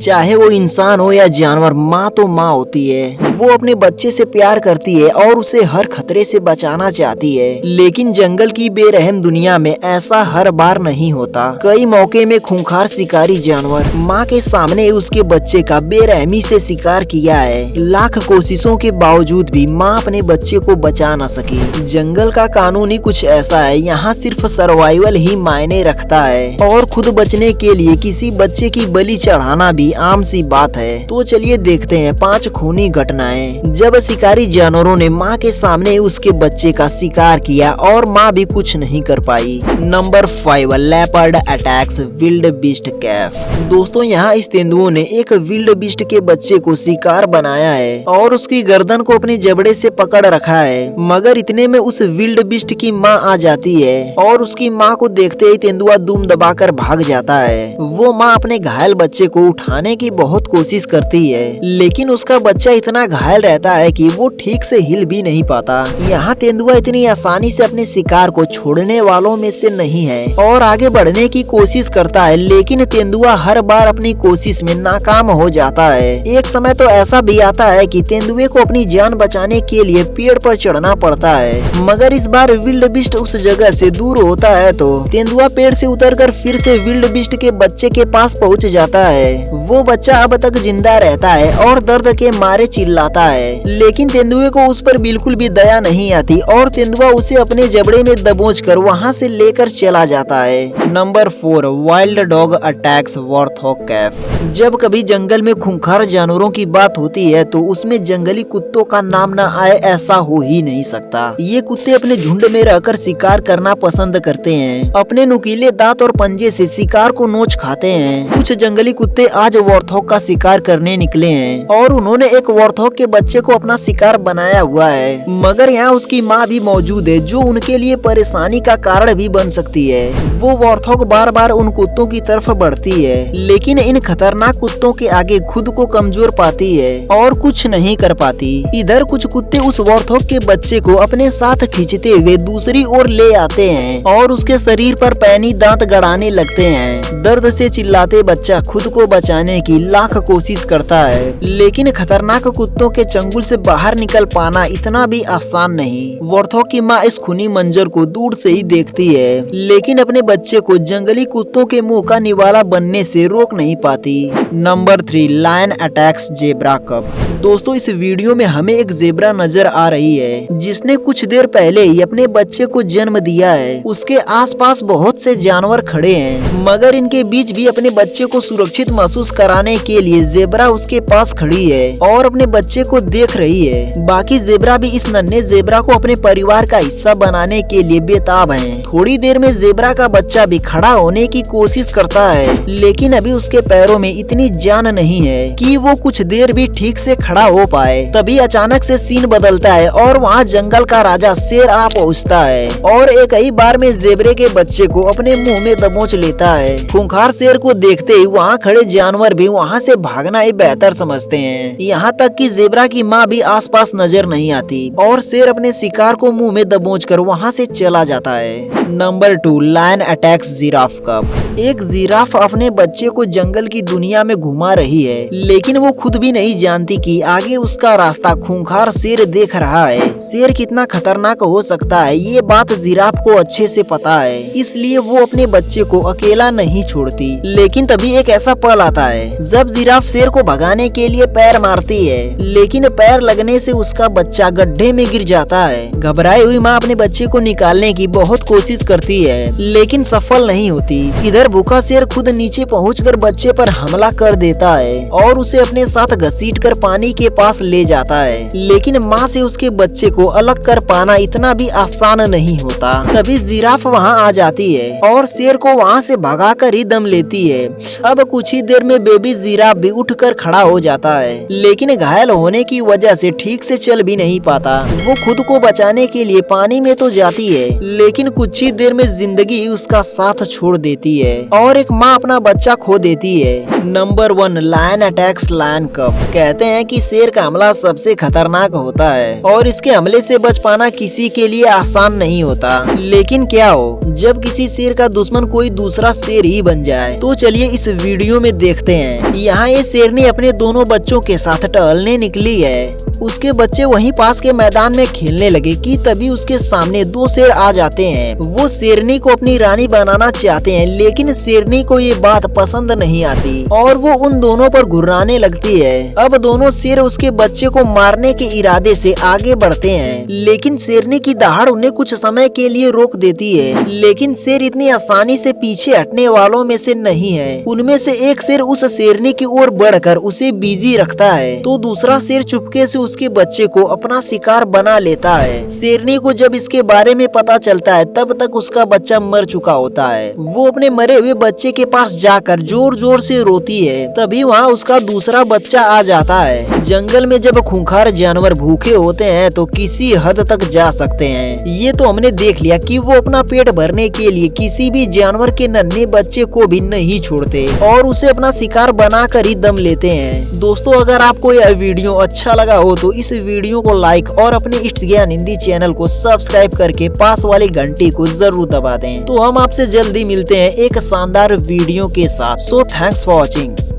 चाहे वो इंसान हो या जानवर, माँ तो माँ होती है। वो अपने बच्चे से प्यार करती है और उसे हर खतरे से बचाना चाहती है। लेकिन जंगल की बेरहम दुनिया में ऐसा हर बार नहीं होता। कई मौके में खूंखार शिकारी जानवर माँ के सामने उसके बच्चे का बेरहमी से शिकार किया है। लाख कोशिशों के बावजूद भी माँ अपने बच्चे को बचा न सकी। जंगल का कानून ही कुछ ऐसा है, यहाँ सिर्फ सर्वाइवल ही मायने रखता है और खुद बचने के लिए किसी बच्चे की बलि चढ़ाना भी आम सी बात है। तो चलिए देखते हैं 5 खूनी घटनाएं जब शिकारी जानवरों ने माँ के सामने उसके बच्चे का शिकार किया और माँ भी कुछ नहीं कर पाई। Number 5, leopard attacks wild beast calf. दोस्तों, यहाँ इस तेंदुओं ने एक विल्ड बीस्ट के बच्चे को शिकार बनाया है और उसकी गर्दन को अपने जबड़े से पकड़ रखा है। मगर इतने में उस विल्ड बीस्ट की माँ आ जाती है और उसकी माँ को देखते ही तेंदुआ दुम दबाकर भाग जाता है। वो माँ अपने घायल बच्चे को उठाने की बहुत कोशिश करती है, लेकिन उसका बच्चा इतना घायल रहता है कि वो ठीक से हिल भी नहीं पाता। यहाँ तेंदुआ इतनी आसानी से अपने शिकार को छोड़ने वालों में से नहीं है और आगे बढ़ने की कोशिश करता है, लेकिन तेंदुआ हर बार अपनी कोशिश में नाकाम हो जाता है। एक समय तो ऐसा भी आता है कि तेंदुए को अपनी जान बचाने के लिए पेड़ पर चढ़ना पड़ता है, मगर इस बार विल्ड बीस्ट उस जगह से दूर होता है तो तेंदुआ पेड़ से उतरकर फिर से विल्ड बीस्ट के बच्चे के पास पहुंच जाता है। वो बच्चा अब तक जिंदा रहता है और दर्द के मारे चिल्लाता है, लेकिन तेंदुए को उस पर बिल्कुल भी दया नहीं आती और तेंदुआ उसे अपने जबड़े में दबोचकर वहां से लेकर चला जाता है। Number 4, wild dog attacks warthog Kaif. जब कभी जंगल में खूंखार जानवरों की बात होती है तो उसमें जंगली कुत्तों का नाम न आए ऐसा हो ही नहीं सकता। ये कुत्ते अपने झुंड में रहकर शिकार करना पसंद करते हैं। अपने नुकीले दांत और पंजे से शिकार को नोच खाते हैं। कुछ जंगली कुत्ते आज वॉर्थॉग का शिकार करने निकले हैं और उन्होंने एक वॉर्थॉग के बच्चे को अपना शिकार बनाया हुआ है, मगर यहाँ उसकी माँ भी मौजूद है जो उनके लिए परेशानी का कारण भी बन सकती है। वो वॉर्थॉग बार बार उन कुत्तों की तरफ बढ़ती है, लेकिन इन खतरनाक कुत्तों के आगे खुद को कमजोर पाती है और कुछ नहीं कर पाती। इधर कुछ कुत्ते उस वॉर्थॉग के बच्चे को अपने साथ खींचते हुए दूसरी ओर ले आते हैं और उसके शरीर पर पैनी दांत गड़ाने लगते हैं। दर्द से चिल्लाते बच्चा खुद को बचाने की लाख कोशिश करता है, लेकिन खतरनाक कुत्तों के चंगुल से बाहर निकल पाना इतना भी आसान नहीं। वॉर्थॉग की माँ इस खूनी मंजर को दूर से ही देखती है, लेकिन अपने बच्चे को जंगली कुत्तों के मुंह का निवाला बनने से रोक नहीं पाती। नंबर 3, लायन अटैक्स जेब्रा कब। दोस्तों, इस वीडियो में हमें एक जेब्रा नजर आ रही है जिसने कुछ देर पहले ही अपने बच्चे को जन्म दिया है। उसके आसपास बहुत से जानवर खड़े हैं, मगर इनके बीच भी अपने बच्चे को सुरक्षित महसूस कराने के लिए जेब्रा उसके पास खड़ी है और अपने बच्चे को देख रही है। बाकी जेब्रा भी इस नन्हे जेब्रा को अपने परिवार का हिस्सा बनाने के लिए बेताब हैं। थोड़ी देर में जेब्रा का बच्चा भी खड़ा होने की कोशिश करता है, लेकिन अभी उसके पैरों में इतनी जान नहीं है कि वो कुछ देर भी ठीक से खड़ा हो पाए। तभी अचानक से सीन बदलता है और वहाँ जंगल का राजा शेर आ पहुँचता है और एक ही बार में जेब्रे के बच्चे को अपने मुंह में दबोच लेता है। खूंखार शेर को देखते ही वहाँ खड़े जानवर भी वहाँ से भागना ही बेहतर समझते हैं। यहाँ तक कि जेब्रा की माँ भी आसपास नजर नहीं आती और शेर अपने शिकार को मुंह में दबोचकर वहाँ से चला जाता है। नंबर 2, लायन अटैक्स जिराफ कब। एक जिराफ अपने बच्चे को जंगल की दुनिया में घुमा रही है, लेकिन वो खुद भी नहीं जानती कि आगे उसका रास्ता खूंखार शेर देख रहा है। शेर कितना खतरनाक हो सकता है ये बात जिराफ को अच्छे से पता है, इसलिए वो अपने बच्चे को अकेला नहीं छोड़ती। लेकिन तभी एक ऐसा पल आता है जब जिराफ शेर को भगाने के लिए पैर मारती है, लेकिन पैर लगने से उसका बच्चा गड्ढे में गिर जाता है। घबराई हुई माँ अपने बच्चे को निकालने की बहुत कोशिश करती है, लेकिन सफल नहीं होती। इधर भूखा शेर खुद नीचे पहुंचकर बच्चे पर हमला कर देता है और उसे अपने साथ घसीटकर पानी के पास ले जाता है, लेकिन माँ से उसके बच्चे को अलग कर पाना इतना भी आसान नहीं होता। तभी जिराफ वहाँ आ जाती है और शेर को वहाँ से भगाकर ही दम लेती है। अब कुछ ही देर में बेबी जिराफ भी उठकर खड़ा हो जाता है, लेकिन घायल होने की वजह से ठीक से चल भी नहीं पाता। वो खुद को बचाने के लिए पानी में तो जाती है, लेकिन कुछ ही देर में जिंदगी उसका साथ छोड़ देती है और एक माँ अपना बच्चा खो देती है। नंबर 1, लायन अटैक्स लायन कब। कहते हैं कि शेर का हमला सबसे खतरनाक होता है और इसके हमले से बच पाना किसी के लिए आसान नहीं होता। लेकिन क्या हो जब किसी शेर का दुश्मन कोई दूसरा शेर ही बन जाए। तो चलिए इस वीडियो में देखते हैं। यहाँ ये शेरनी अपने दोनों बच्चों के साथ टहलने निकली है। उसके बच्चे वहीं पास के मैदान में खेलने लगे कि तभी उसके सामने दो शेर आ जाते हैं। वो शेरनी को अपनी रानी बनाना चाहते हैं, लेकिन शेरनी को ये बात पसंद नहीं आती और वो उन दोनों पर घुर्राने लगती है। अब दोनों शेर उसके बच्चे को मारने के इरादे से आगे बढ़ते हैं, लेकिन शेरनी की दहाड़ उन्हें कुछ समय के लिए रोक देती है। लेकिन शेर इतनी आसानी से पीछे हटने वालों में से नहीं है। उनमें से एक शेर उस शेरनी की ओर बढ़कर उसे बिजी रखता है, तो दूसरा शेर चुपके से उसके बच्चे को अपना शिकार बना लेता है। शेरनी को जब इसके बारे में पता चलता है तब तक उसका बच्चा मर चुका होता है। वो अपने मरे हुए बच्चे के पास जाकर जोर जोर से रोती है। तभी वहाँ उसका दूसरा बच्चा आ जाता है। जंगल में जब खूंखार जानवर भूखे होते हैं तो किसी हद तक जा सकते हैं। ये तो हमने देख लिया कि वो अपना पेट भरने के लिए किसी भी जानवर के नन्हे बच्चे को भी नहीं छोड़ते और उसे अपना शिकार बनाकर ही दम लेते हैं। दोस्तों, अगर आपको यह वीडियो अच्छा लगा हो तो इस वीडियो को लाइक और अपने इष्ट ज्ञान हिंदी चैनल को सब्सक्राइब करके पास वाली घंटी को जरूर दबा दें। तो हम आपसे जल्दी मिलते हैं एक शानदार वीडियो के साथ। So thanks for watching.